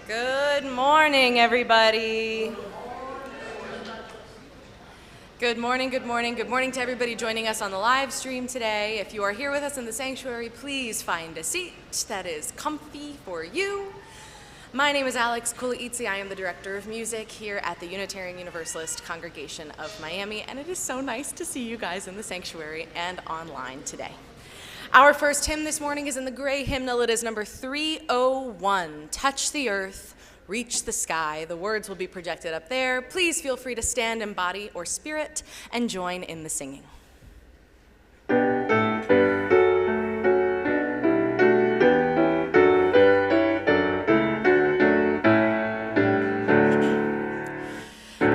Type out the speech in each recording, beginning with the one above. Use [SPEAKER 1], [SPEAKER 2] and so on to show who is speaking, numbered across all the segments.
[SPEAKER 1] Good morning, everybody. Good morning, good morning, good morning to everybody joining us on the live stream today. If you are here with us in the sanctuary, please find a seat that is comfy for you. My name is Alex Kulaitzi. I am the Director of Music here at the Unitarian Universalist Congregation of Miami, and it is so nice to see you guys in the sanctuary and online today. Our first hymn this morning is in the gray hymnal. It is number 301, Touch the Earth, Reach the Sky. The words will be projected up there. Please feel free to stand in body or spirit and join in the singing.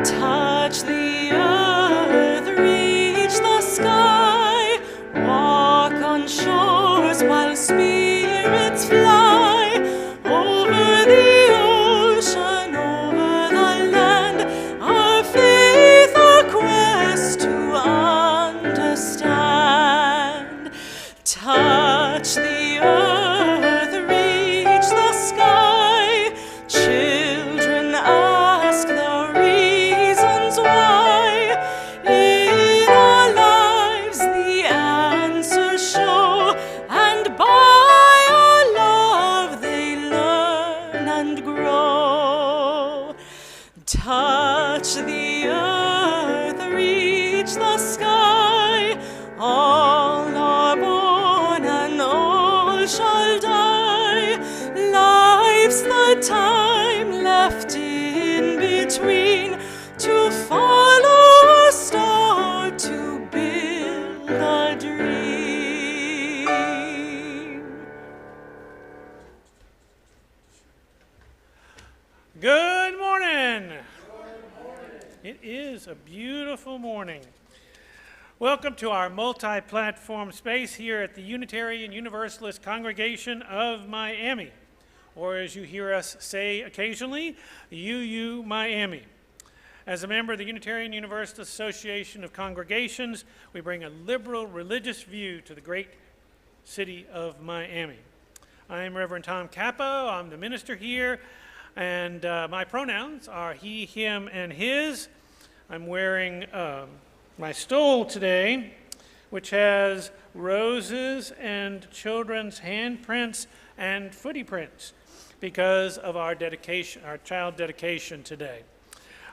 [SPEAKER 1] Touch the earth, reach the sky, walk on shores while spirits fly, over the ocean, over the land, our faith, our quest to understand. Touch the earth, reach the sky, children ask the reasons why. In our lives the answers show, and by our love they learn and grow. Touch the earth, reach the sky, all are born and all shall die. Life's the time left in between, to follow a star, to build a dream.
[SPEAKER 2] Good morning. It is a beautiful morning. Welcome to our multi-platform space here at the Unitarian Universalist Congregation of Miami, or as you hear us say occasionally, UU Miami. As a member of the Unitarian Universalist Association of Congregations, we bring a liberal religious view to the great city of Miami. I am Reverend Tom Capo. I'm the minister here, and my pronouns are he, him, and his. I'm wearing my stole today, which has roses and children's handprints and footy prints because of our dedication, our child dedication today.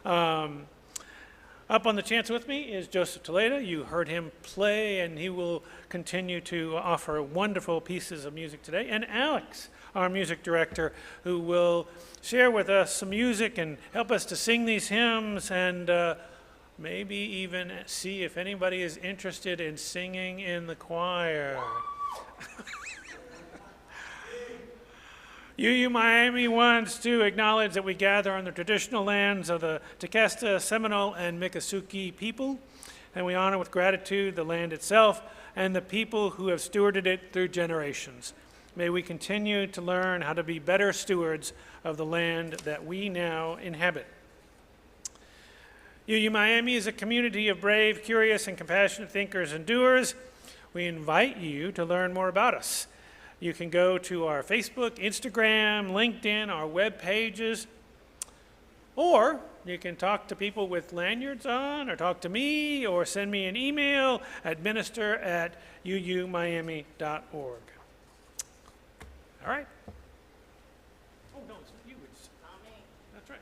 [SPEAKER 2] Up on the chancel with me is Joseph Toledo. You heard him play, and he will continue to offer wonderful pieces of music today. And Alex, our music director, who will share with us some music and help us to sing these hymns and maybe even see if anybody is interested in singing in the choir. UU Miami wants to acknowledge that we gather on the traditional lands of the Tequesta, Seminole, and Miccosukee people, and we honor with gratitude the land itself and the people who have stewarded it through generations. May we continue to learn how to be better stewards of the land that we now inhabit. UU Miami is a community of brave, curious, and compassionate thinkers and doers. We invite you to learn more about us. You can go to our Facebook, Instagram, LinkedIn, our web pages, or you can talk to people with lanyards on, or talk to me, or send me an email at minister@uumiami.org. All right. Oh, no, it's not you. It's not me. That's right.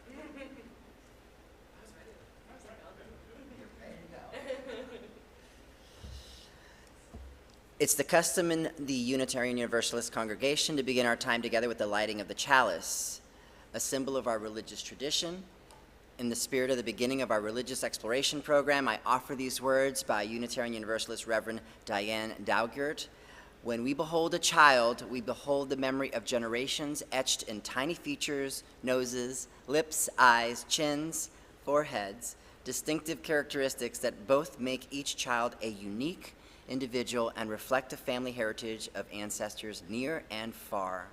[SPEAKER 3] It's the custom in the Unitarian Universalist congregation to begin our time together with the lighting of the chalice, a symbol of our religious tradition. In the spirit of the beginning of our religious exploration program, I offer these words by Unitarian Universalist Reverend Diane Daugert. When we behold a child, we behold the memory of generations etched in tiny features, noses, lips, eyes, chins, foreheads, distinctive characteristics that both make each child a unique individual and reflect a family heritage of ancestors near and far.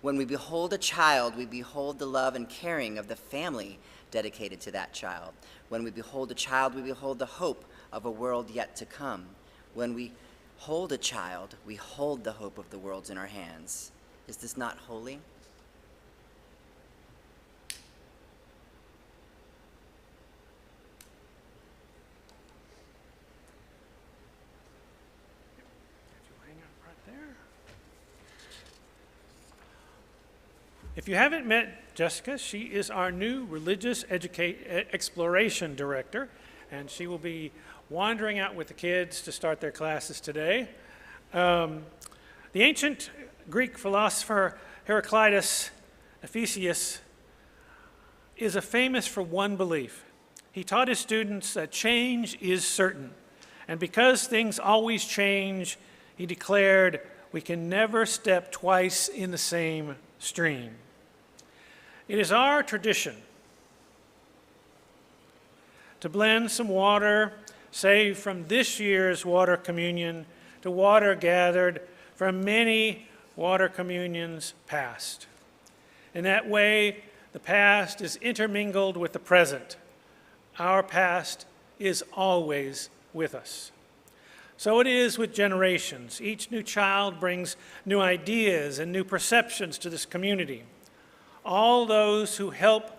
[SPEAKER 3] When we behold a child, we behold the love and caring of the family dedicated to that child. When we behold a child, we behold the hope of a world yet to come. When we hold a child, we hold the hope of the world in our hands. Is this not holy?
[SPEAKER 2] If you haven't met Jessica, she is our new Religious Exploration Director, and she will be wandering out with the kids to start their classes today. The ancient Greek philosopher Heraclitus Ephesus is famous for one belief. He taught his students that change is certain, and because things always change, he declared, we can never step twice in the same stream. It is our tradition to blend some water saved from this year's water communion to water gathered from many water communions past. In that way, the past is intermingled with the present. Our past is always with us. So it is with generations. Each new child brings new ideas and new perceptions to this community. All those who help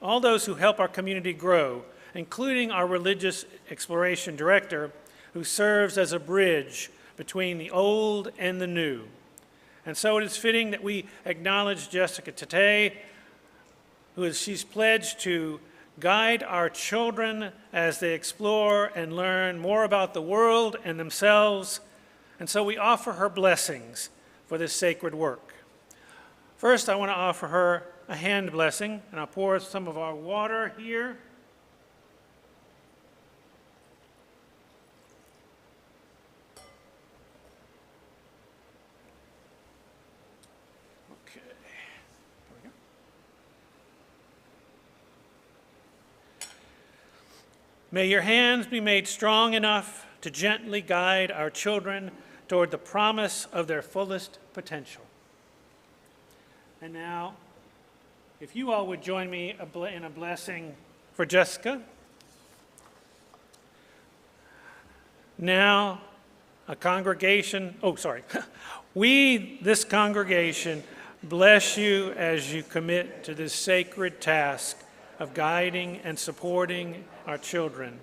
[SPEAKER 2] our community grow, including our Religious Exploration Director, who serves as a bridge between the old and the new. And so it is fitting that we acknowledge Jessica today, she's pledged to guide our children as they explore and learn more about the world and themselves, and so we offer her blessings for this sacred work. First, I want to offer her a hand blessing, and I'll pour some of our water here. Okay. There we go. May your hands be made strong enough to gently guide our children toward the promise of their fullest potential. And now, if you all would join me in a blessing for Jessica. Now, we, this congregation, bless you as you commit to this sacred task of guiding and supporting our children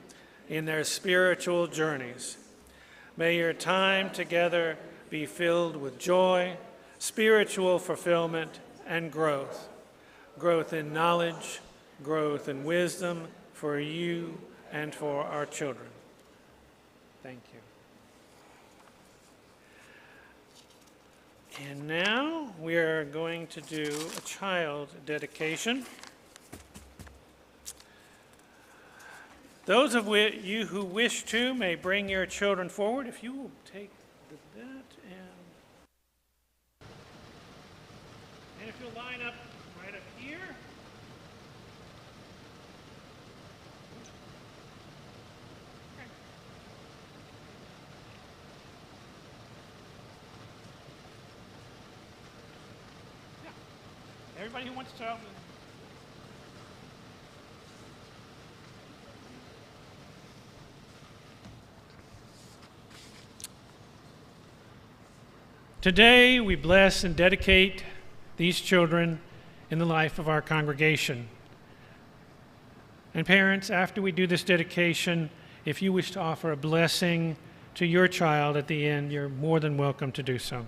[SPEAKER 2] in their spiritual journeys. May your time together be filled with joy, spiritual fulfillment, and growth. Growth in knowledge, growth in wisdom for you and for our children. Thank you. And now we are going to do a child dedication. Those of you who wish to may bring your children forward. If you will take that and if you'll line up right up here. Okay. Yeah. Everybody who wants to. Today, we bless and dedicate these children in the life of our congregation. And parents, after we do this dedication, if you wish to offer a blessing to your child at the end, you're more than welcome to do so.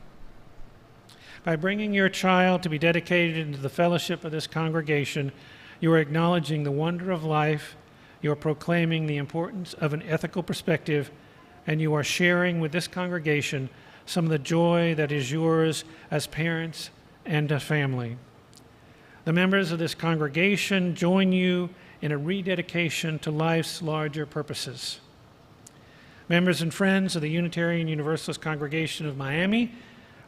[SPEAKER 2] By bringing your child to be dedicated into the fellowship of this congregation, you are acknowledging the wonder of life, you are proclaiming the importance of an ethical perspective, and you are sharing with this congregation some of the joy that is yours as parents and a family. The members of this congregation join you in a rededication to life's larger purposes. Members and friends of the Unitarian Universalist Congregation of Miami,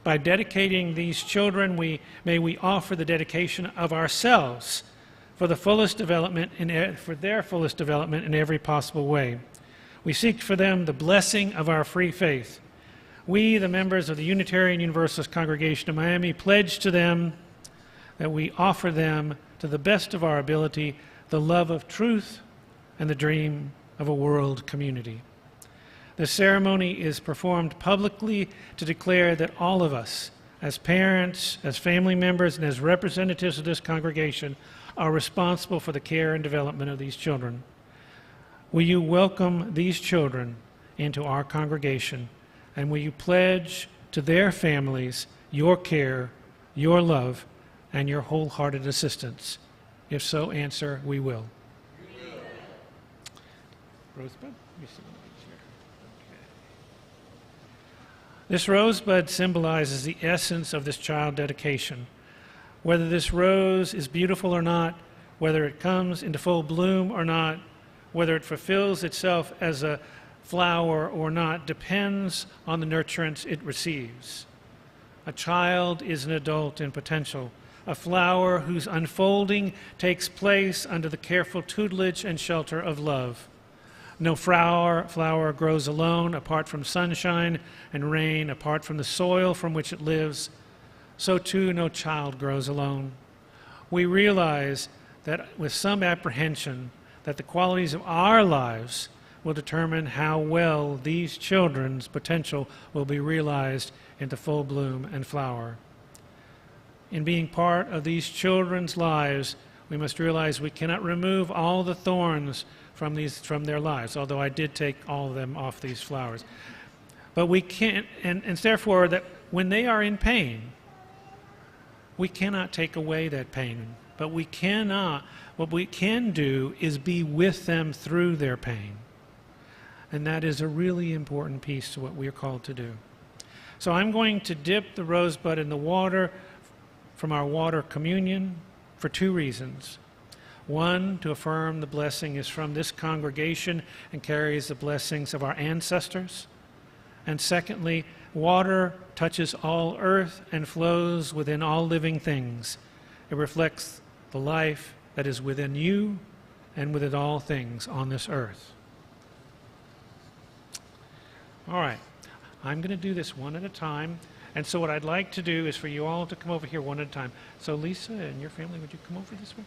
[SPEAKER 2] by dedicating these children, may we offer the dedication of ourselves for the fullest development for their fullest development in every possible way. We seek for them the blessing of our free faith. We, the members of the Unitarian Universalist Congregation of Miami, pledge to them that we offer them, to the best of our ability, the love of truth and the dream of a world community. The ceremony is performed publicly to declare that all of us, as parents, as family members, and as representatives of this congregation, are responsible for the care and development of these children. Will you welcome these children into our congregation? And will you pledge to their families your care, your love, and your wholehearted assistance? If so, answer, we will. Rosebud? Let me see one of these here. Okay. This rosebud symbolizes the essence of this child dedication. Whether this rose is beautiful or not, whether it comes into full bloom or not, whether it fulfills itself as a flower or not, depends on the nurturance it receives. A child is an adult in potential, a flower whose unfolding takes place under the careful tutelage and shelter of love. No flower grows alone, apart from sunshine and rain, apart from the soil from which it lives. So too, no child grows alone. We realize that with some apprehension that the qualities of our lives will determine how well these children's potential will be realized into full bloom and flower. In being part of these children's lives, we must realize we cannot remove all the thorns from their lives, although I did take all of them off these flowers. But we can't, and therefore that when they are in pain, we cannot take away that pain. But what we can do is be with them through their pain. And that is a really important piece to what we are called to do. So I'm going to dip the rosebud in the water from our water communion for two reasons. One, to affirm the blessing is from this congregation and carries the blessings of our ancestors. And secondly, water touches all earth and flows within all living things. It reflects the life that is within you and within all things on this earth. All right, I'm going to do this one at a time. And so what I'd like to do is for you all to come over here one at a time. So Lisa and your family, would you come over this way?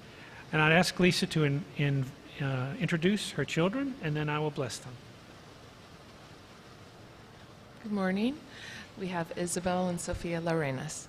[SPEAKER 2] And I'd ask Lisa to introduce her children, and then I will bless them.
[SPEAKER 4] Good morning. We have Isabel and Sofia Larenas.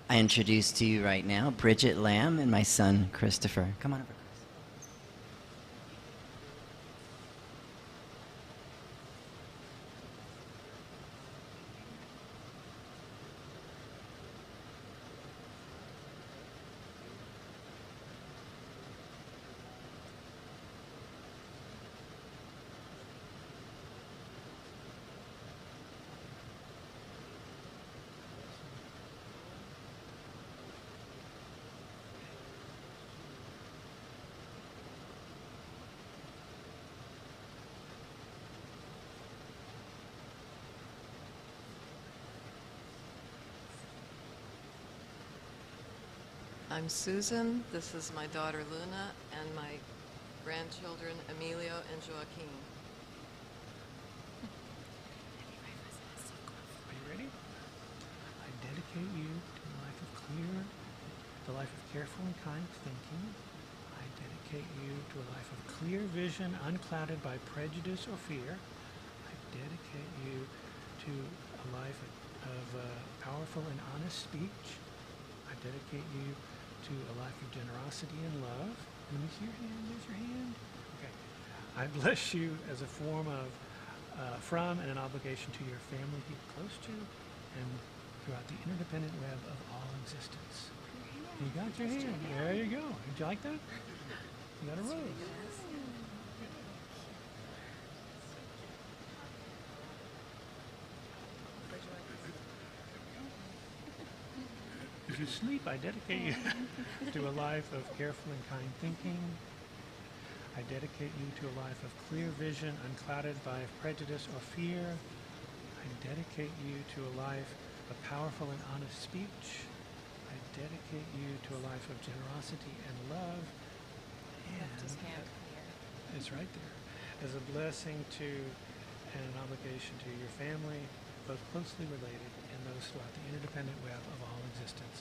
[SPEAKER 3] I introduce to you right now Bridget Lam and my son, Christopher. Come on over.
[SPEAKER 4] I'm Susan. This is my daughter Luna and my grandchildren Emilio and Joaquin.
[SPEAKER 2] Are you ready? I dedicate you to a life of the life of careful and kind thinking. I dedicate you to a life of clear vision, unclouded by prejudice or fear. I dedicate you to a life of of powerful and honest speech. I dedicate you to a life of generosity and love. Let me see your hand. There's your hand. Okay. I bless you as a form of from and an obligation to your family, people close to, and throughout the interdependent web of all existence. You got your hand. There you go. Did you like that? You got a rose. As you sleep, I dedicate you to a life of careful and kind thinking. I dedicate you to a life of clear vision, unclouded by prejudice or fear. I dedicate you to a life of powerful and honest speech. I dedicate you to a life of generosity and love. And it's right there. As a blessing to and an obligation to your family, both closely related and those throughout the interdependent web of all existence.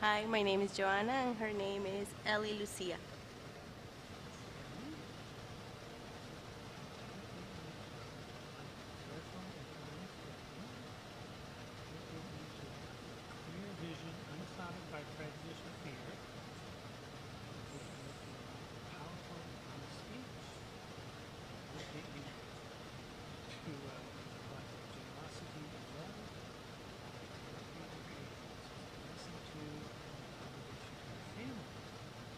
[SPEAKER 5] Hi, my name is Joanna, and her name is Ellie Lucia.
[SPEAKER 2] Clear vision, unclouded by prejudice or fear. Powerful and honest speech. Dedicate you to a life of generosity and love. Listen to obligation to your family,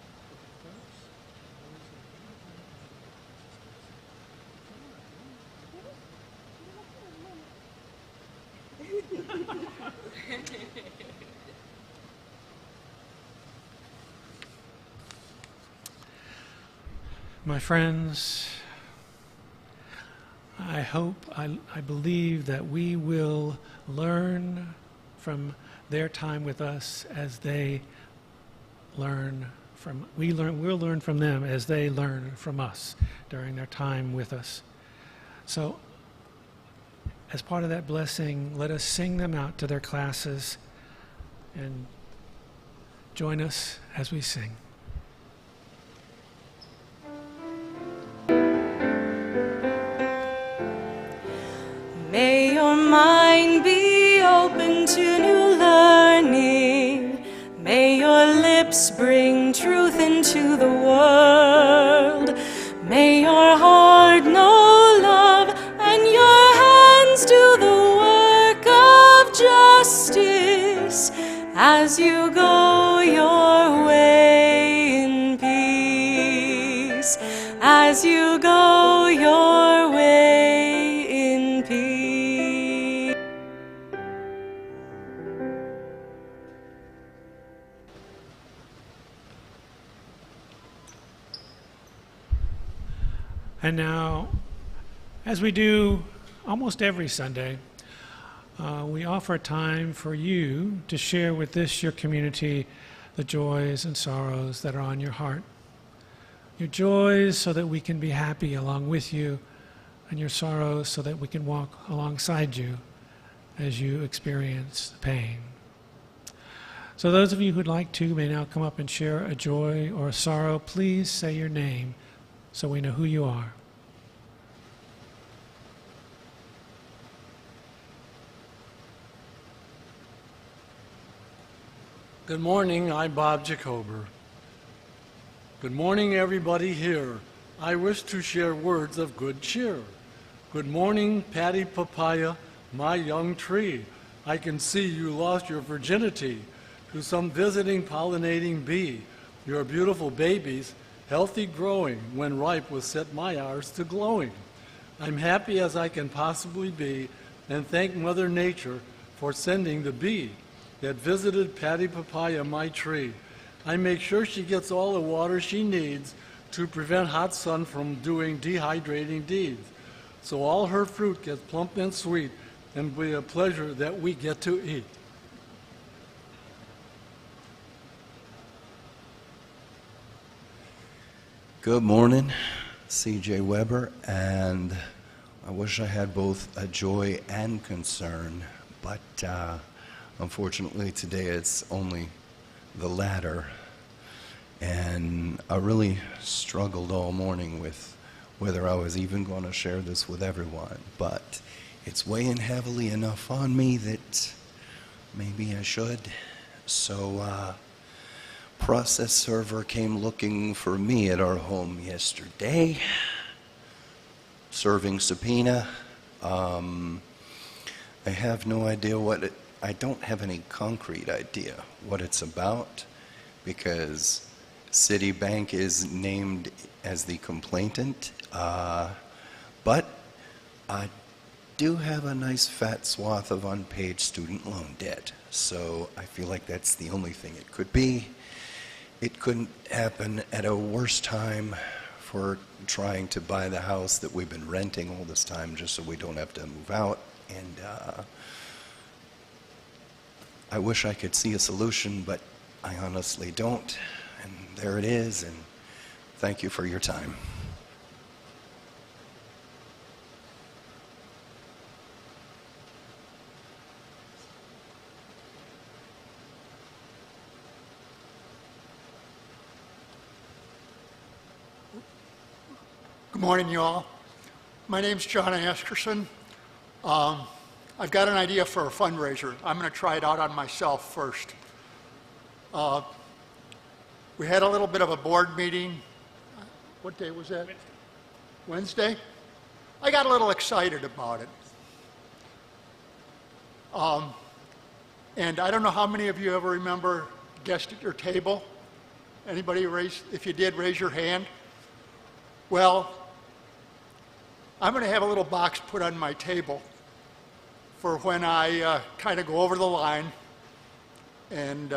[SPEAKER 2] to the folks, those that are independent of your My friends, I believe that we will learn from their time with us as they learn from, we'll learn from them as they learn from us during their time with us. So, as part of that blessing, let us sing them out to their classes and join us as we sing.
[SPEAKER 1] May your mind be open to new learning. May your lips bring truth into the world. May your heart know love and your hands do the work of justice as you go your way in peace. As you go your way in peace.
[SPEAKER 2] And now, as we do almost every Sunday, we offer time for you to share with this, your community, the joys and sorrows that are on your heart. Your joys so that we can be happy along with you, and your sorrows so that we can walk alongside you as you experience the pain. So those of you who'd like to may now come up and share a joy or a sorrow. Please say your name so we know who you are.
[SPEAKER 6] Good morning, I'm Bob Jacober. Good morning, everybody here. I wish to share words of good cheer. Good morning, Patty Papaya, my young tree. I can see you lost your virginity to some visiting pollinating bee. Your beautiful babies, healthy growing, when ripe will set my hours to glowing. I'm happy as I can possibly be, and thank Mother Nature for sending the bee that visited Patty Papaya, my tree. I make sure she gets all the water she needs to prevent hot sun from doing dehydrating deeds. So all her fruit gets plump and sweet and be a pleasure that we get to eat.
[SPEAKER 7] Good morning, C.J. Weber, and I wish I had both a joy and concern, but unfortunately today it's only the latter. And I really struggled all morning with whether I was even going to share this with everyone. But it's weighing heavily enough on me that maybe I should. So, process server came looking for me at our home yesterday, serving subpoena. I have no idea I don't have any concrete idea what it's about, because Citibank is named as the complainant, but I do have a nice fat swath of unpaid student loan debt, so I feel like that's the only thing it could be. It couldn't happen at a worse time for trying to buy the house that we've been renting all this time just so we don't have to move out. And I wish I could see a solution, but I honestly don't. And there it is, and thank you for your time.
[SPEAKER 8] Good morning, you all. My name's John Askerson. I've got an idea for a fundraiser. I'm going to try it out on myself first. We had a little bit of a board meeting. What day was that? Wednesday? I got a little excited about it. And I don't know how many of you ever remember guest at your table. Anybody raise? If you did, raise your hand. Well, I'm going to have a little box put on my table for when I kind of go over the line, and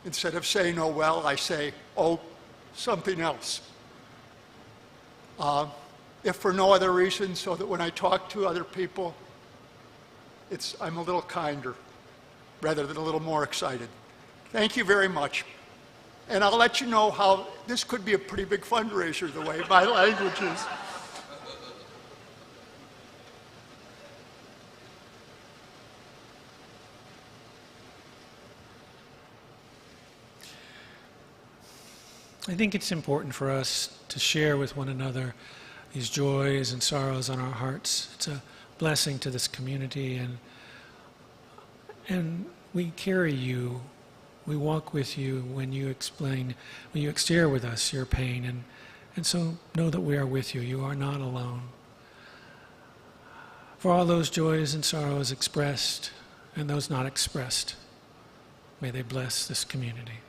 [SPEAKER 8] instead of saying, oh, well, I say, oh, something else. If for no other reason, so that when I talk to other people, I'm a little kinder rather than a little more excited. Thank you very much. And I'll let you know how this could be a pretty big fundraiser, the way my language is.
[SPEAKER 2] I think it's important for us to share with one another these joys and sorrows on our hearts. It's a blessing to this community, and we carry you. We walk with you when you share with us your pain, and so know that we are with you. You are not alone. For all those joys and sorrows expressed and those not expressed, may they bless this community.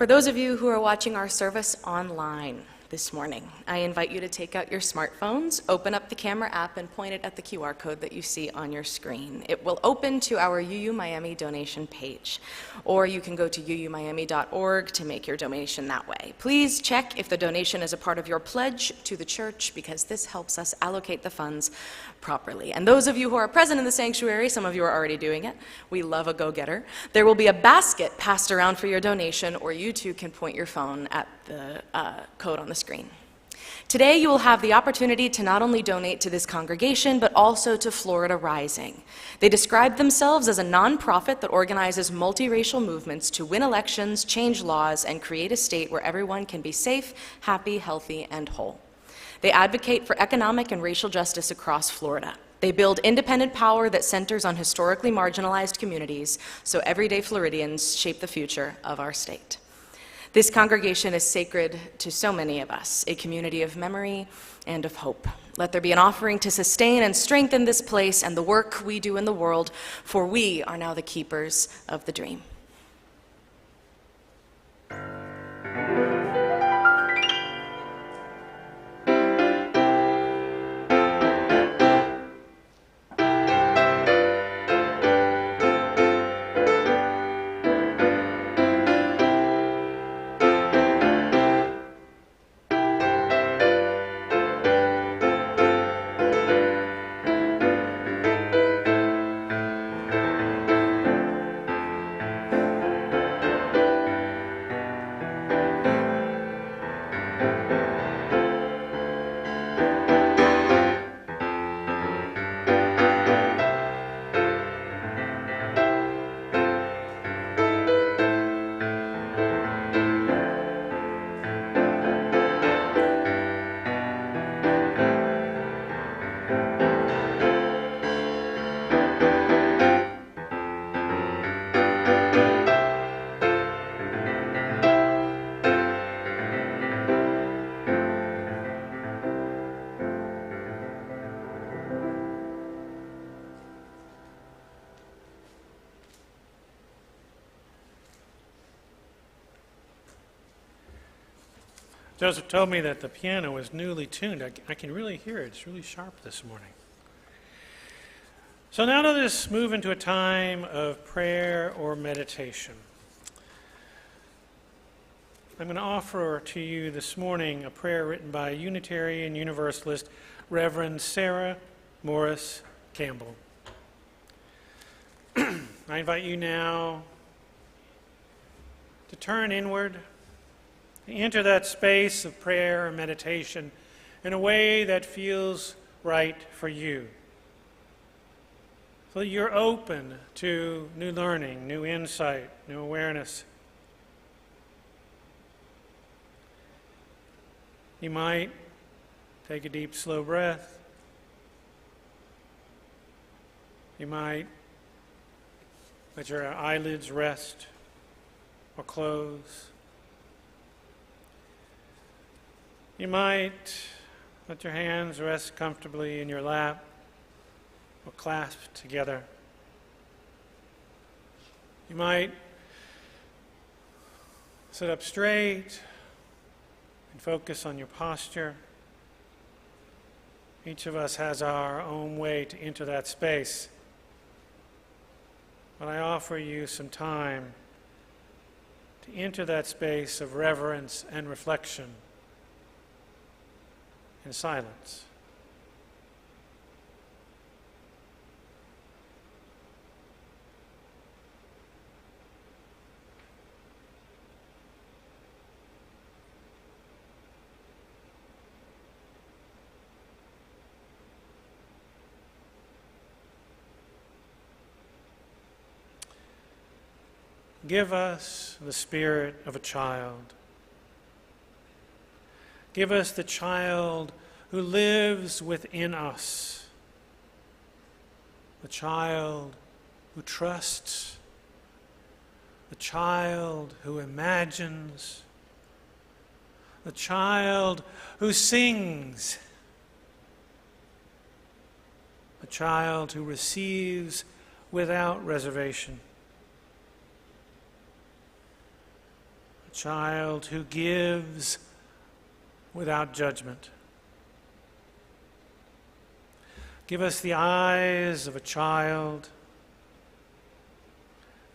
[SPEAKER 1] For those of you who are watching our service online this morning, I invite you to take out your smartphones, open up the camera app, and point it at the QR code that you see on your screen. It will open to our UU Miami donation page, or you can go to uumiami.org to make your donation that way. Please check if the donation is a part of your pledge to the church, because this helps us allocate the funds properly. And those of you who are present in the sanctuary, some of you are already doing it, we love a go-getter. There will be a basket passed around for your donation, or you too can point your phone at the code on the screen. Today you will have the opportunity to not only donate to this congregation, but also to Florida Rising. They describe themselves as a nonprofit that organizes multiracial movements to win elections, change laws, and create a state where everyone can be safe, happy, healthy, and whole. They advocate for economic and racial justice across Florida. They build independent power that centers on historically marginalized communities, so everyday Floridians shape the future of our state. This congregation is sacred to so many of us, a community of memory and of hope. Let there be an offering to sustain and strengthen this place and the work we do in the world, for we are now the keepers of the dream.
[SPEAKER 2] Joseph told me that the piano was newly tuned. I can really hear it. It's really sharp this morning. So now let us move into a time of prayer or meditation. I'm going to offer to you this morning a prayer written by Unitarian Universalist Reverend Sarah Morris Campbell. I invite you now to turn inward, enter that space of prayer and meditation in a way that feels right for you, so that you're open to new learning, new insight, new awareness. You might take a deep, slow breath. You might let your eyelids rest or close. You might let your hands rest comfortably in your lap or clasped together. You might sit up straight and focus on your posture. Each of us has our own way to enter that space. But I offer you some time to enter that space of reverence and reflection in silence. Give us the spirit of a child. Give us the child who lives within us, the child who trusts, the child who imagines, the child who sings, the child who receives without reservation, a child who gives without judgment. Give us the eyes of a child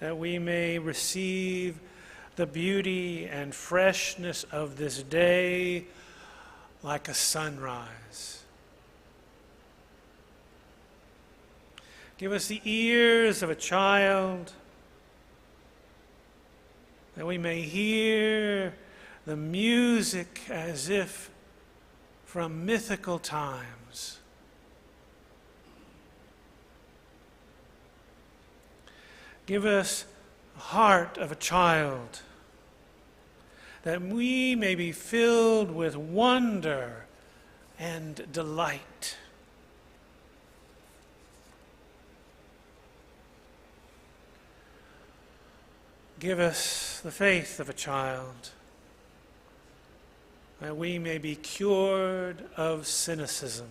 [SPEAKER 2] that we may receive the beauty and freshness of this day like a sunrise. Give us the ears of a child that we may hear the music as if from mythical times. Give us the heart of a child that we may be filled with wonder and delight. Give us the faith of a child that we may be cured of cynicism.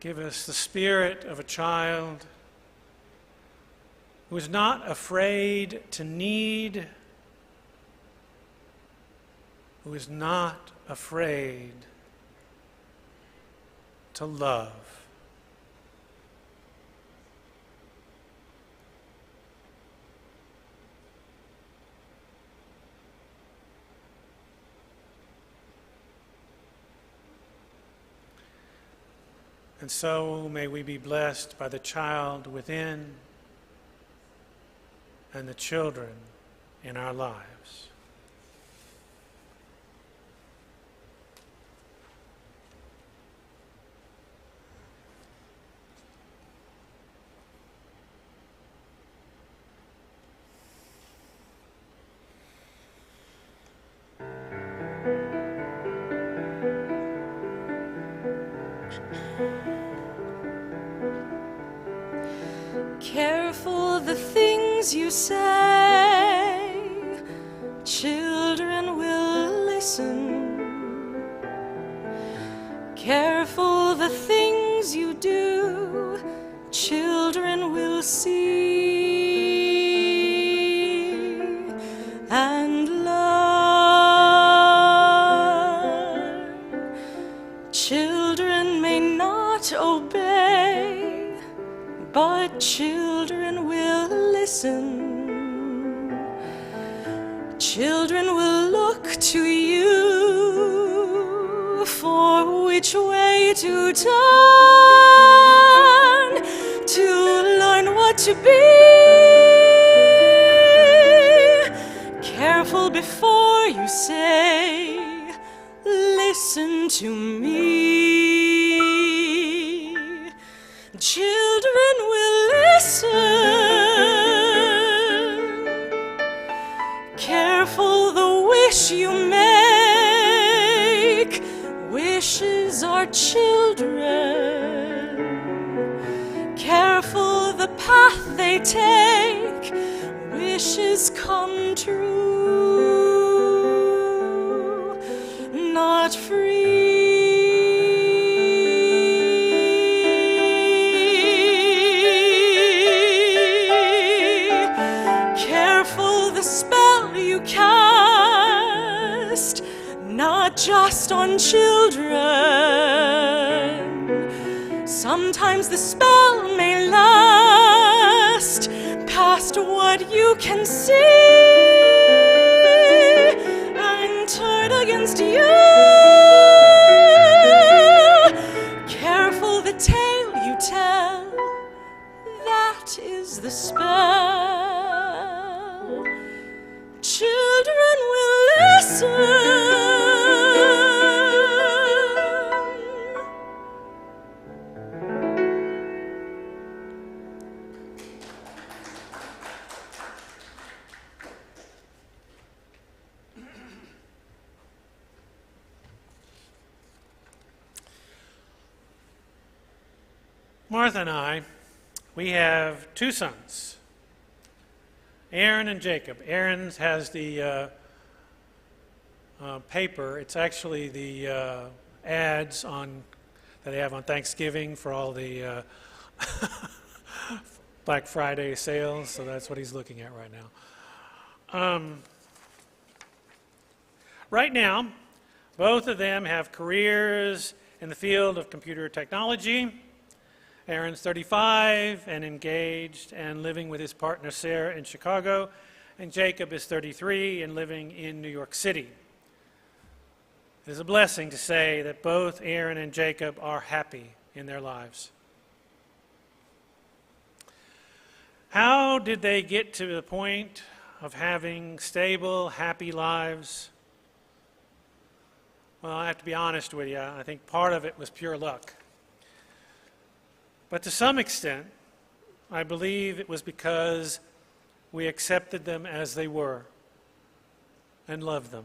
[SPEAKER 2] Give us the spirit of a child who is not afraid to need, who is not afraid to love. And so may we be blessed by the child within and the children in our lives.
[SPEAKER 1] Careful the things you say, children will listen. Careful the things you do, children will see and learn. Children may not obey, but children will listen. Children will look to you for which way to turn, to learn what to be. Careful before you say, listen to me. Children will listen. Careful the wish you make. Wishes are children. Careful the path they take. Wishes come true, not free. Cast not just on children. Sometimes the spell may last past what you can see and turn against you. Careful the tale you tell, that is the spell. Children will listen.
[SPEAKER 2] Martha and I, we have two sons, Aaron and Jacob. Aaron has the paper. It's actually the ads on that they have on Thanksgiving for all the Black Friday sales, so that's what he's looking at right now. Right now, both of them have careers in the field of computer technology. Aaron's 35 and engaged and living with his partner Sarah in Chicago, and Jacob is 33 and living in New York City. It is a blessing to say that both Aaron and Jacob are happy in their lives. How did they get to the point of having stable, happy lives? Well, I have to be honest with you. I think part of it was pure luck. But to some extent, I believe it was because we accepted them as they were and loved them.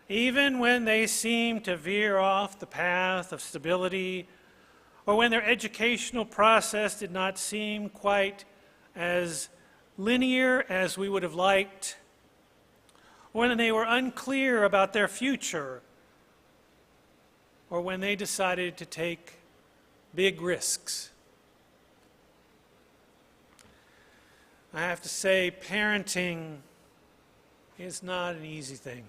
[SPEAKER 2] Even when they seemed to veer off the path of stability, or when their educational process did not seem quite as linear as we would have liked, or when they were unclear about their future, or when they decided to take big risks. I have to say, parenting is not an easy thing.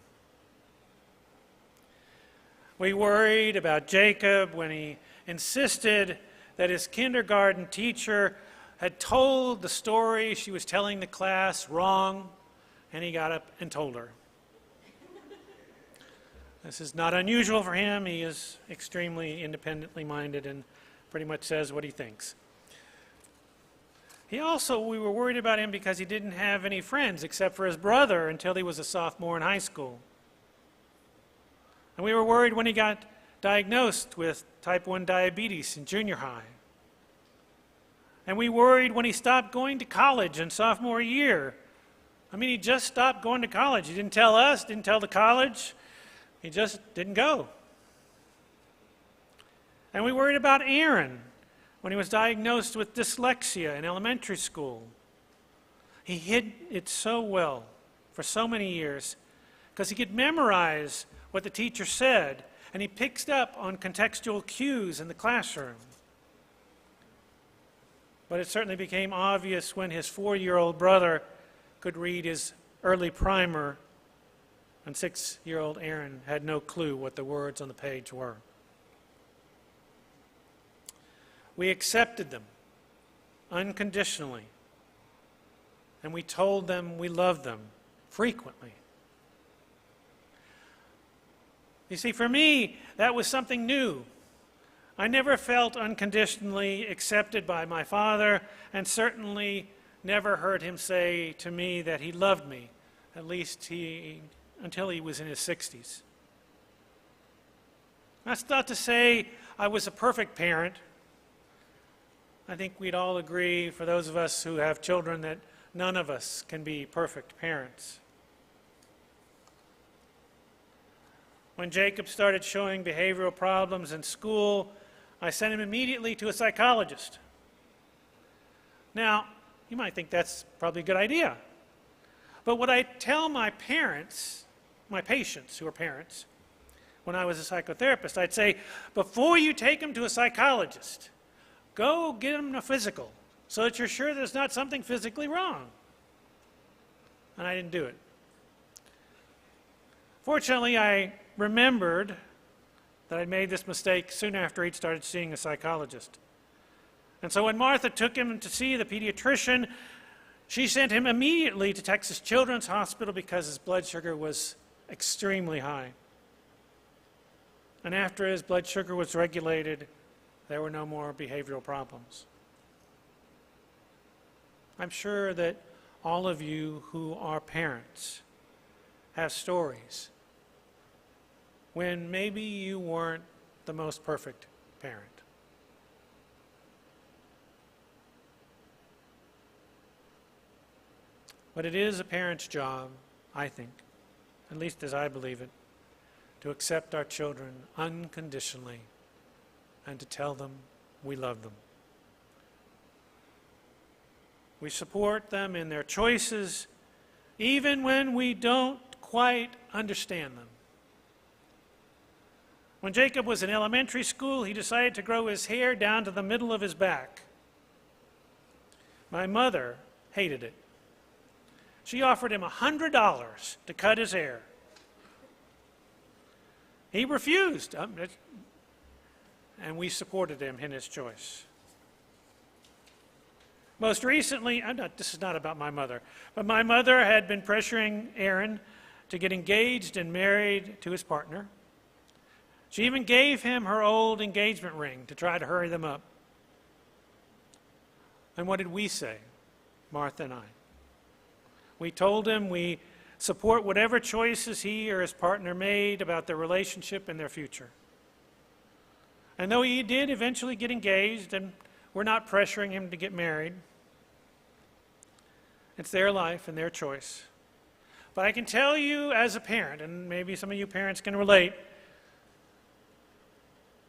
[SPEAKER 2] We worried about Jacob when he insisted that his kindergarten teacher had told the story she was telling the class wrong, and he got up and told her. This is not unusual for him. He is extremely independently minded and pretty much says what he thinks. We were worried about him because he didn't have any friends except for his brother until he was a sophomore in high school. And we were worried when he got diagnosed with type 1 diabetes in junior high. And we worried when he stopped going to college in sophomore year. I mean, he just stopped going to college. He didn't tell us, didn't tell the college. He just didn't go. And we worried about Aaron when he was diagnosed with dyslexia in elementary school. He hid it so well for so many years because he could memorize what the teacher said, and he picked up on contextual cues in the classroom. But it certainly became obvious when his 4-year-old brother could read his early primer, and 6-year-old Aaron had no clue what the words on the page were. We accepted them unconditionally, and we told them we loved them frequently. You see, for me, that was something new. I never felt unconditionally accepted by my father, and certainly never heard him say to me that he loved me, at least until he was in his 60s. That's not to say I was a perfect parent. I think we'd all agree, for those of us who have children, that none of us can be perfect parents. When Jacob started showing behavioral problems in school, I sent him immediately to a psychologist. Now, you might think that's probably a good idea. But what I tell my parents, my patients who are parents, when I was a psychotherapist, I'd say, before you take him to a psychologist, go get him a physical so that you're sure there's not something physically wrong. And I didn't do it. Fortunately, I remembered that I'd made this mistake soon after he'd started seeing a psychologist. And so when Martha took him to see the pediatrician, she sent him immediately to Texas Children's Hospital because his blood sugar was extremely high. And after his blood sugar was regulated, there were no more behavioral problems. I'm sure that all of you who are parents have stories when maybe you weren't the most perfect parent. But it is a parent's job, I think, at least as I believe it, to accept our children unconditionally and to tell them we love them. We support them in their choices, even when we don't quite understand them. When Jacob was in elementary school, he decided to grow his hair down to the middle of his back. My mother hated it. She offered him $100 to cut his hair. He refused, and we supported him in his choice. Most recently, this is not about my mother, but my mother had been pressuring Aaron to get engaged and married to his partner. She even gave him her old engagement ring to try to hurry them up. And what did we say, Martha and I? We told him we support whatever choices he or his partner made about their relationship and their future. And though he did eventually get engaged, and we're not pressuring him to get married, it's their life and their choice. But I can tell you as a parent, and maybe some of you parents can relate,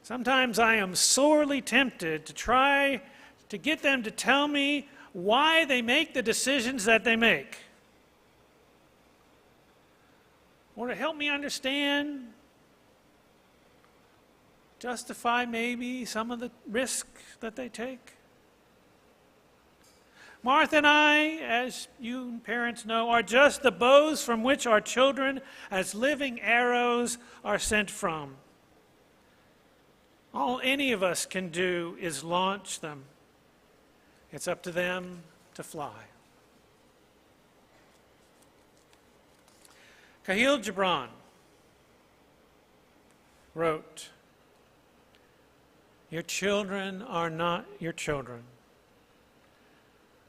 [SPEAKER 2] sometimes I am sorely tempted to try to get them to tell me why they make the decisions that they make. Or to help me understand, justify maybe some of the risk that they take. Martha and I, as you parents know, are just the bows from which our children, as living arrows, are sent from. All any of us can do is launch them. It's up to them to fly. Khalil Gibran wrote, "Your children are not your children.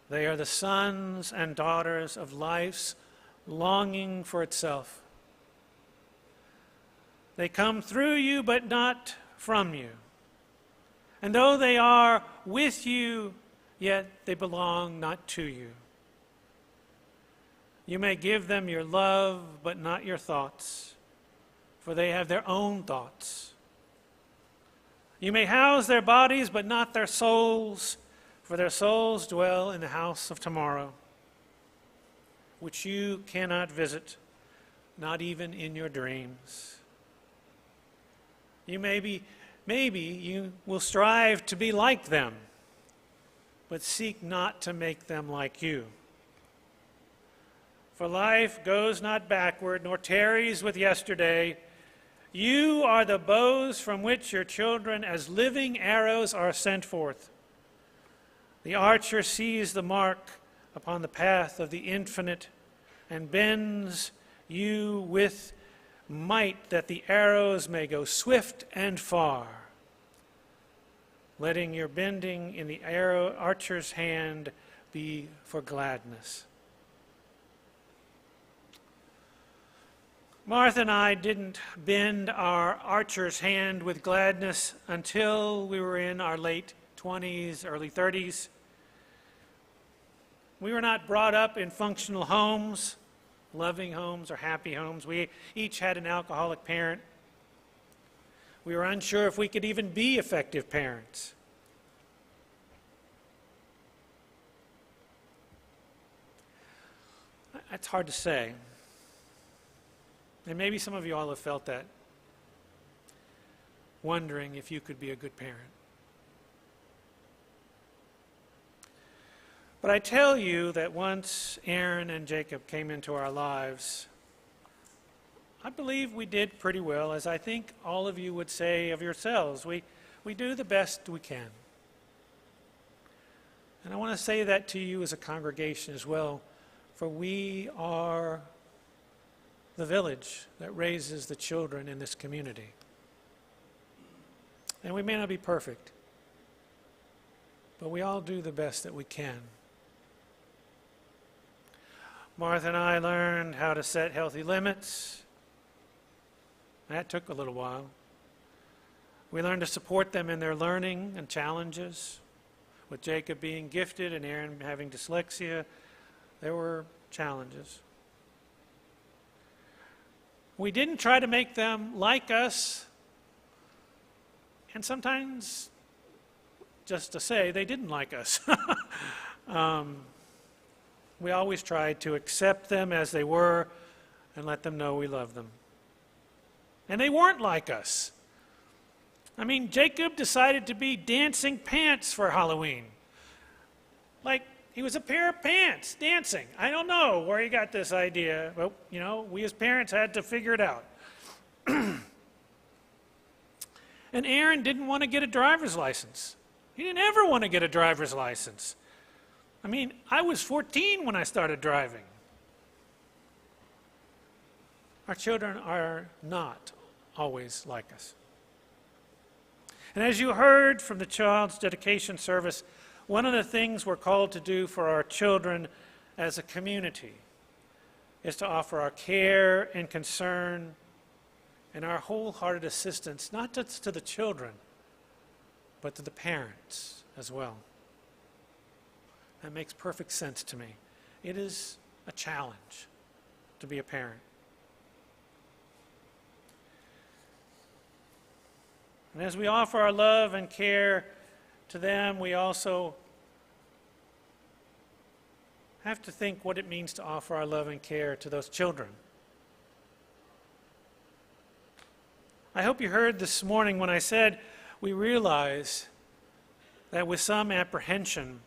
[SPEAKER 2] They are the sons and daughters of life's longing for itself. They come through you, but not from you. And though they are with you, yet they belong not to you. You may give them your love, but not your thoughts, for they have their own thoughts. You may house their bodies, but not their souls, for their souls dwell in the house of tomorrow, which you cannot visit, not even in your dreams. You maybe you will strive to be like them, but seek not to make them like you. For life goes not backward, nor tarries with yesterday. You are the bows from which your children, as living arrows, are sent forth. The archer sees the mark upon the path of the infinite and bends you with might that the arrows may go swift and far, letting your bending in the archer's hand be for gladness." Martha and I didn't bend our archer's hand with gladness until we were in our late 20s, early 30s. We were not brought up in functional homes, loving homes or happy homes. We each had an alcoholic parent. We were unsure if we could even be effective parents. It's hard to say. And maybe some of you all have felt that, wondering if you could be a good parent. But I tell you that once Aaron and Jacob came into our lives, I believe we did pretty well, as I think all of you would say of yourselves. We do the best we can. And I want to say that to you as a congregation as well, for we are the village that raises the children in this community. And we may not be perfect, but we all do the best that we can. Martha and I learned how to set healthy limits. That took a little while. We learned to support them in their learning and challenges. With Jacob being gifted and Aaron having dyslexia, there were challenges. We didn't try to make them like us, and sometimes, just to say, they didn't like us. We always tried to accept them as they were and let them know we love them. And they weren't like us. I mean, Jacob decided to be dancing pants for Halloween. Like, he was a pair of pants dancing. I don't know where he got this idea, but, you know, we as parents had to figure it out. And Aaron didn't want to get a driver's license. He didn't ever want to get a driver's license. I mean, I was 14 when I started driving. Our children are not always like us. And as you heard from the child's dedication service, one of the things we're called to do for our children as a community is to offer our care and concern and our wholehearted assistance, not just to the children, but to the parents as well. That makes perfect sense to me. It is a challenge to be a parent. And as we offer our love and care to them, we also have to think what it means to offer our love and care to those children. I hope you heard this morning when I said we realize that with some apprehension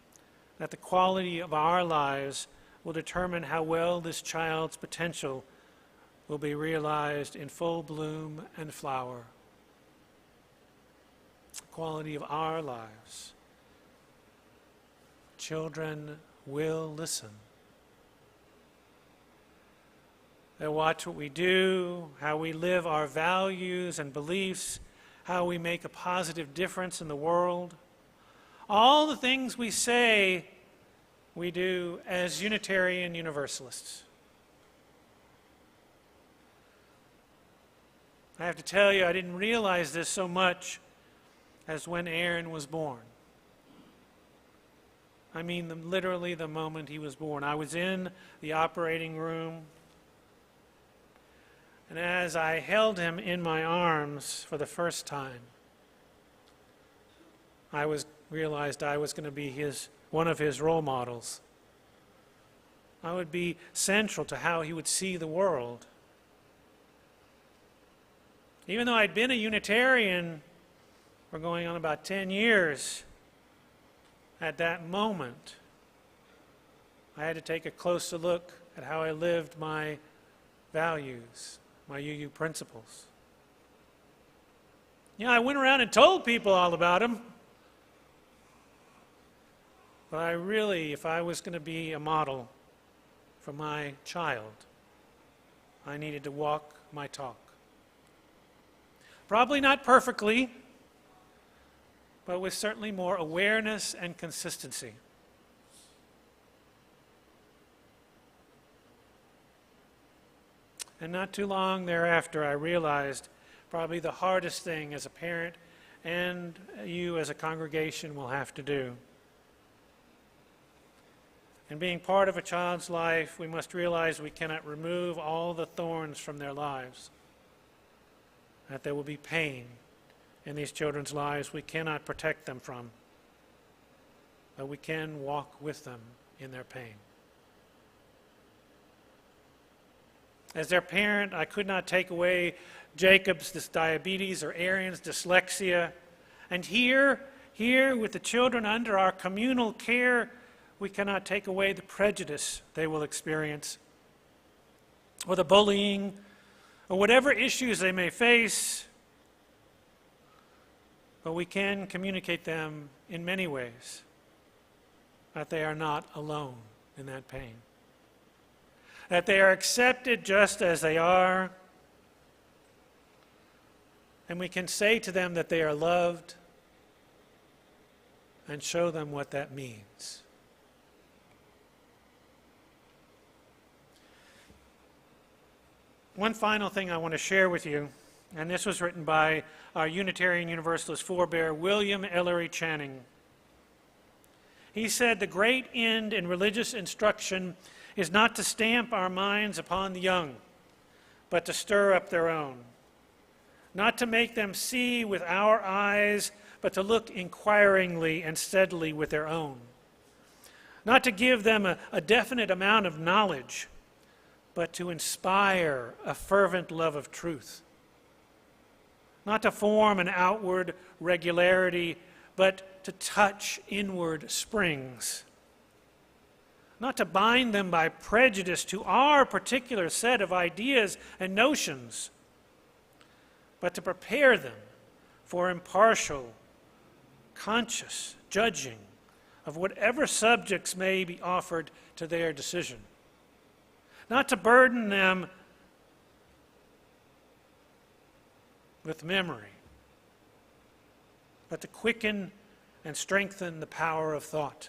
[SPEAKER 2] that the quality of our lives will determine how well this child's potential will be realized in full bloom and flower. The quality of our lives. Children will listen. They'll watch what we do, how we live our values and beliefs, how we make a positive difference in the world. All the things we say we do as Unitarian Universalists. I have to tell you, I didn't realize this so much as when Aaron was born. I mean, literally the moment he was born. I was in the operating room, and as I held him in my arms for the first time, I realized I was going to be one of his role models. I would be central to how he would see the world. Even though I'd been a Unitarian for going on about 10 years, at that moment, I had to take a closer look at how I lived my values, my UU principles. You know, I went around and told people all about him. But I really, if I was going to be a model for my child, I needed to walk my talk. Probably not perfectly, but with certainly more awareness and consistency. And not too long thereafter, I realized probably the hardest thing as a parent and you as a congregation will have to do. In being part of a child's life, we must realize we cannot remove all the thorns from their lives, that there will be pain in these children's lives we cannot protect them from, but we can walk with them in their pain. As their parent, I could not take away Jacob's diabetes or Aaron's dyslexia. And here with the children under our communal care, we cannot take away the prejudice they will experience, or the bullying, or whatever issues they may face. But we can communicate them in many ways, that they are not alone in that pain, that they are accepted just as they are, and we can say to them that they are loved and show them what that means. One final thing I want to share with you, and this was written by our Unitarian Universalist forebear, William Ellery Channing. He said, "The great end in religious instruction is not to stamp our minds upon the young, but to stir up their own. Not to make them see with our eyes, but to look inquiringly and steadily with their own. Not to give them a definite amount of knowledge, but to inspire a fervent love of truth. Not to form an outward regularity, but to touch inward springs. not to bind them by prejudice to our particular set of ideas and notions, but to prepare them for impartial, conscious judging of whatever subjects may be offered to their decision. Not to burden them with memory, but to quicken and strengthen the power of thought.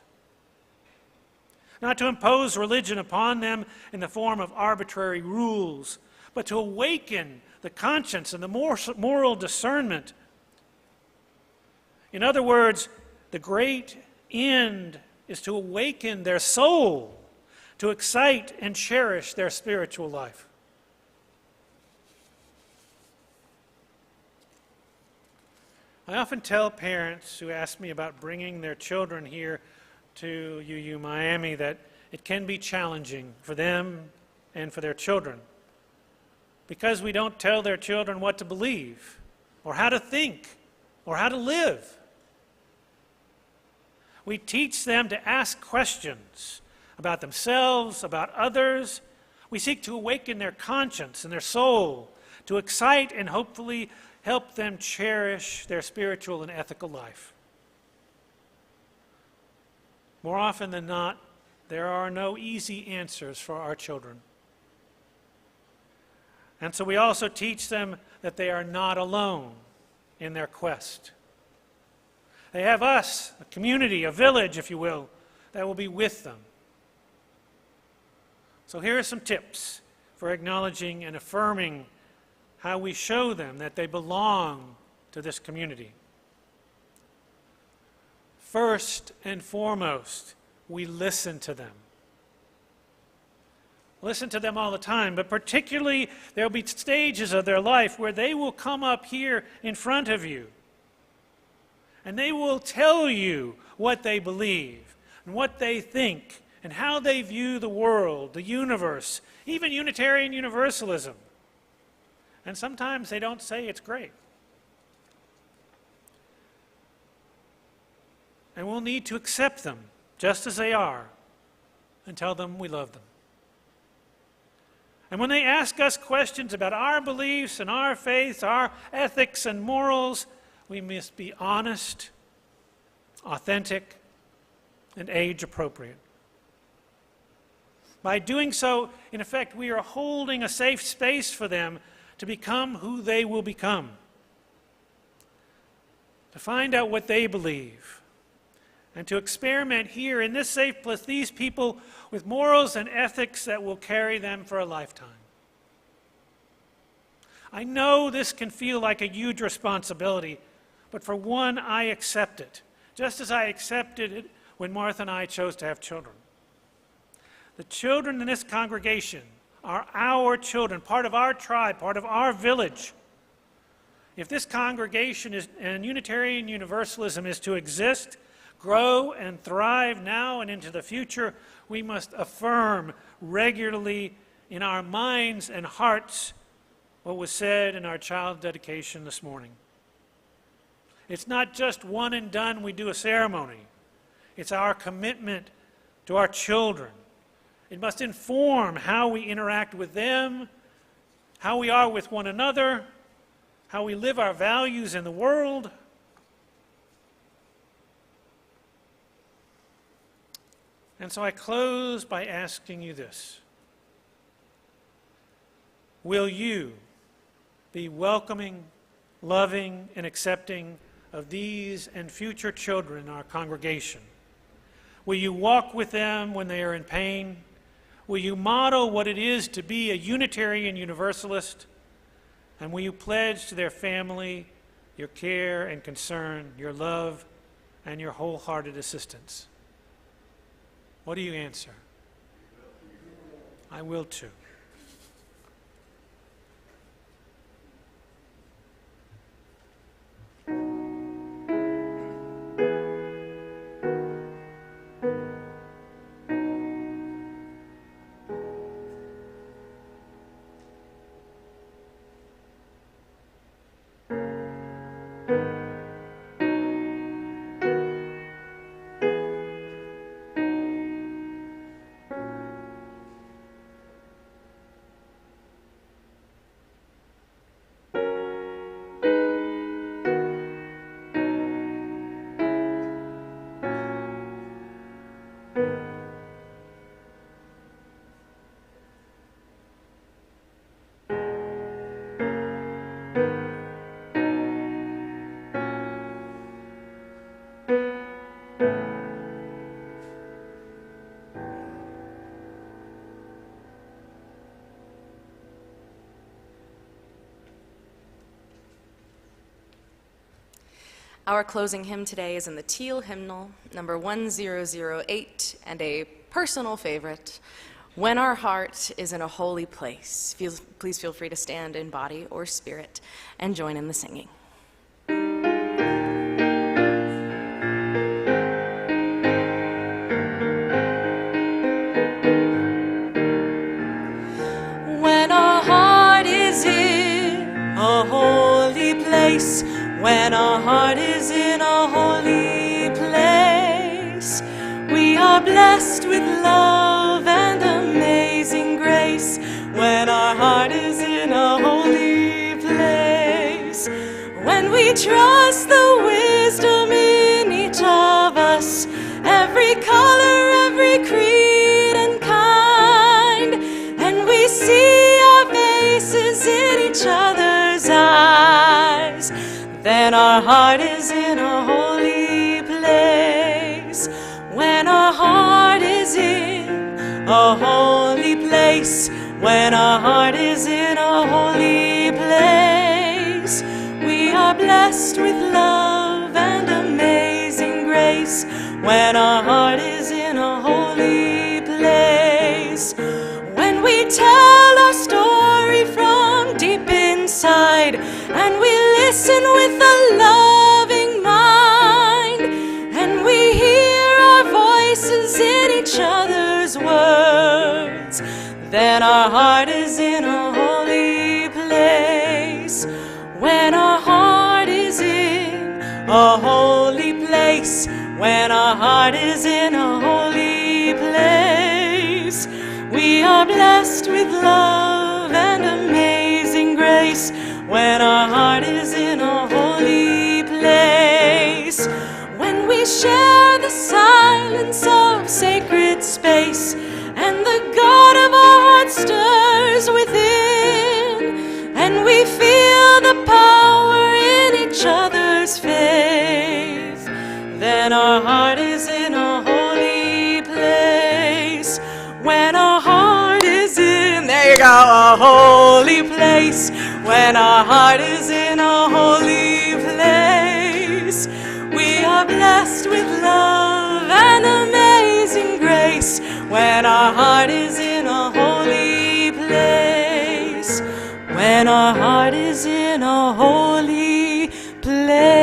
[SPEAKER 2] Not to impose religion upon them in the form of arbitrary rules, but to awaken the conscience and the moral discernment. In other words, the great end is to awaken their soul, to excite and cherish their spiritual life. I often tell parents who ask me about bringing their children here to UU Miami that it can be challenging for them and for their children because we don't tell their children what to believe or how to think or how to live. We teach them to ask questions about themselves, about others. We seek to awaken their conscience and their soul, to excite and hopefully help them cherish their spiritual and ethical life. More often than not, there are no easy answers for our children. And so we also teach them that they are not alone in their quest. They have us, a community, a village, if you will, that will be with them. So here are some tips for acknowledging and affirming how we show them that they belong to this community. First and foremost, we listen to them. Listen to them all the time, but particularly there will be stages of their life where they will come up here in front of you and they will tell you what they believe and what they think and how they view the world, the universe, even Unitarian Universalism. And sometimes they don't say it's great. And we'll need to accept them just as they are and tell them we love them. And when they ask us questions about our beliefs and our faiths, our ethics and morals, we must be honest, authentic, and age appropriate. By doing so, in effect, we are holding a safe space for them to become who they will become, to find out what they believe, and to experiment here in this safe place, these people with morals and ethics that will carry them for a lifetime. I know this can feel like a huge responsibility, but for one, I accept it, just as I accepted it when Martha and I chose to have children. The children in this congregation are our children, part of our tribe, part of our village. If this congregation and Unitarian Universalism is to exist, grow, and thrive now and into the future, we must affirm regularly in our minds and hearts what was said in our child dedication this morning. It's not just one and done, we do a ceremony. It's our commitment to our children. It must inform how we interact with them, how we are with one another, how we live our values in the world. And so I close by asking you this. Will you be welcoming, loving, and accepting of these and future children in our congregation? Will you walk with them when they are in pain? Will you model what it is to be a Unitarian Universalist? And will you pledge to their family your care and concern, your love, and your wholehearted assistance? What do you answer? I will too.
[SPEAKER 1] Our closing hymn today is in the Teal Hymnal, number 1008, and a personal favorite, When Our Heart is in a Holy Place. Please feel free to stand in body or spirit and join in the singing. When our heart is in a holy place, when our heart is in a holy place, we are blessed with love and amazing grace. When our heart is in a holy place, when we trust the wisdom in each of us, every color, every creed and kind, and we see our faces in each other's eyes, then our heart is in a holy place. When our heart is in a holy place, when our heart is in a holy place, we are blessed with love and amazing grace. When our heart is in a holy place, when we tell our story from deep inside, and we listen with a loving mind, and we hear our voices in each other's words, then our heart is in a holy place. When our heart is in a holy place, when our heart is in a holy place, we are blessed with love and amazing grace. When our heart is in a holy place, when we share the silence of sacred space, and the God of our heart stirs within, and we feel the power in each other's faith, then our heart is in a holy place. When our heart is in, there you go, a holy place. When our heart is in a holy place, we are blessed with love and amazing grace. When our heart is in a holy place, when our heart is in a holy place.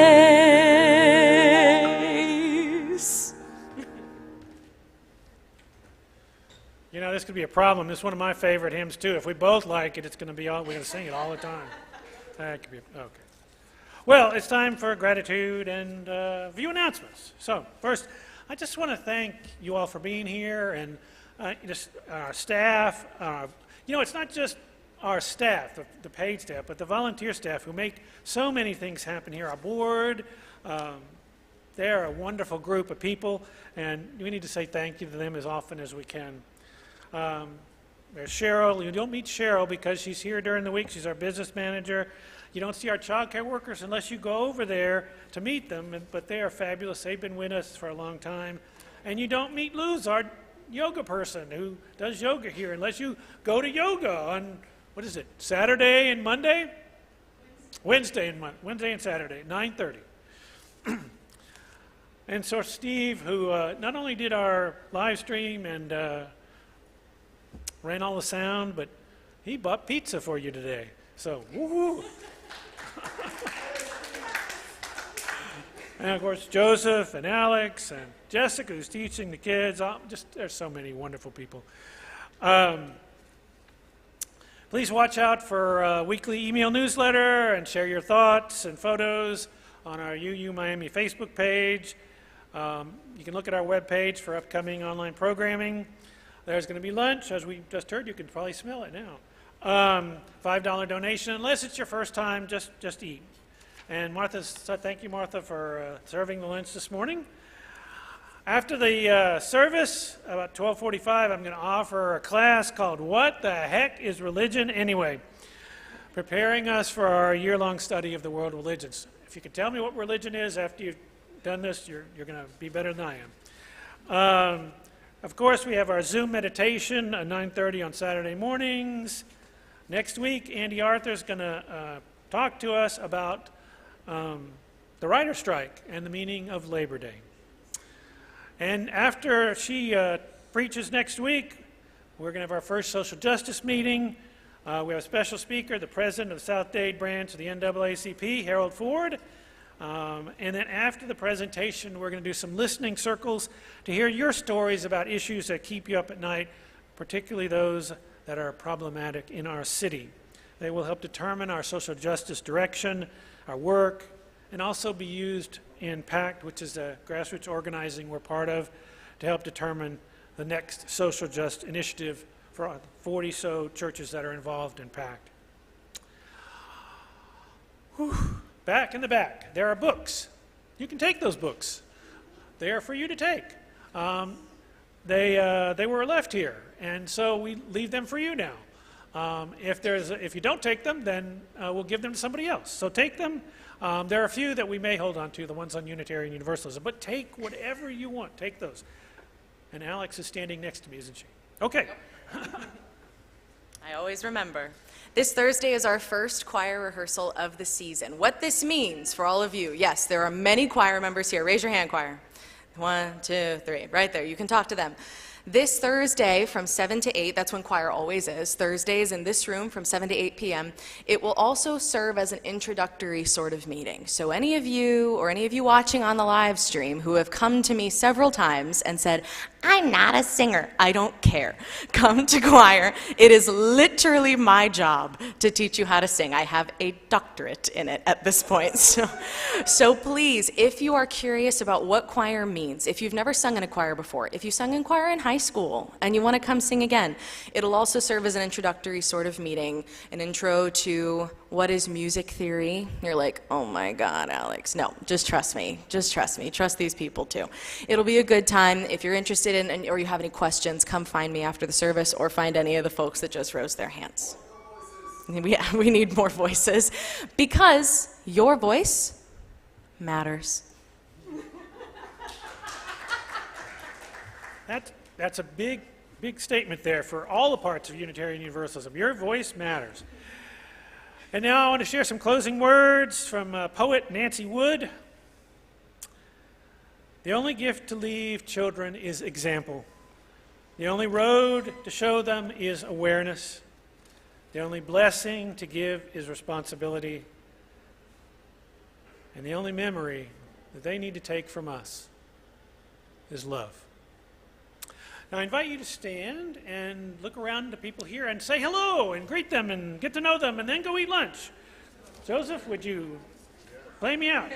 [SPEAKER 2] You know, this could be a problem. This is one of my favorite hymns, too. If we both like it, it's going to be all, we're going to sing it all the time. That could be, okay. Well, it's time for gratitude and a few announcements. So, first, I just want to thank you all for being here, and just our staff. You know, it's not just our staff, the paid staff, but the volunteer staff who make so many things happen here. Our board, they're a wonderful group of people, and we need to say thank you to them as often as we can. There's Cheryl. You don't meet Cheryl because she's here during the week. She's our business manager. You don't see our child care workers unless you go over there to meet them, but they are fabulous. They've been with us for a long time. And you don't meet Luz, our yoga person who does yoga here, unless you go to yoga on, what is it, Saturday and Monday? Wednesday and Saturday, 9:30. And so Steve, who not only did our live stream and ran all the sound, but he bought pizza for you today. So, woohoo! And of course, Joseph and Alex and Jessica, who's teaching the kids. There's so many wonderful people. Please watch out for a weekly email newsletter and share your thoughts and photos on our UU Miami Facebook page. You can look at our webpage for upcoming online programming. There's going to be lunch, as we just heard. You can probably smell it now. $5 donation, unless it's your first time, just eat. And thank you, Martha, for serving the lunch this morning. After the service, about 12:45, I'm going to offer a class called What the Heck is Religion Anyway? Preparing us for our year-long study of the world religions. If you can tell me what religion is after you've done this, you're going to be better than I am. Of course, we have our Zoom meditation at 9:30 on Saturday mornings. Next week, Andy Arthur's going to talk to us about the writer's strike and the meaning of Labor Day. And after she preaches next week, we're going to have our first social justice meeting. We have a special speaker, the president of the South Dade branch of the NAACP, Harold Ford. And then after the presentation, we're going to do some listening circles to hear your stories about issues that keep you up at night, particularly those that are problematic in our city. They will help determine our social justice direction, our work, and also be used in PACT, which is a grassroots organizing we're part of, to help determine the next social justice initiative for 40-so churches that are involved in PACT. Whew. Back in the back, there are books. You can take those books. They are for you to take. They were left here, and so we leave them for you now. If you don't take them, then we'll give them to somebody else. So take them. There are a few that we may hold on to, the ones on Unitarian Universalism, but take whatever you want. Take those. And Alex is standing next to me, isn't she? Okay.
[SPEAKER 1] I always remember. This Thursday is our first choir rehearsal of the season. What this means for all of you, yes, there are many choir members here. Raise your hand, choir. 1, 2, 3, right there. You can talk to them. This Thursday from 7 to 8, that's when choir always is, Thursdays in this room from 7 to 8 p.m., it will also serve as an introductory sort of meeting. So any of you watching on the live stream who have come to me several times and said, I'm not a singer, I don't care. Come to choir. It is literally my job to teach you how to sing. I have a doctorate in it at this point. So please, if you are curious about what choir means, if you've never sung in a choir before, if you sung in choir in high school and you want to come sing again, it'll also serve as an introductory sort of meeting, an intro to what is music theory. You're like, oh my God, Alex. No, just trust me. Just trust me. Trust these people too. It'll be a good time. If you're interested in, or you have any questions, come find me after the service or find any of the folks that just rose their hands. We need more voices because your voice matters.
[SPEAKER 2] That's a big statement there for all the parts of Unitarian Universalism. Your voice matters. And now I want to share some closing words from poet Nancy Wood. The only gift to leave children is example. The only road to show them is awareness. The only blessing to give is responsibility. And the only memory that they need to take from us is love. Now I invite you to stand and look around to people here and say hello and greet them and get to know them and then go eat lunch. Joseph, would you play me out?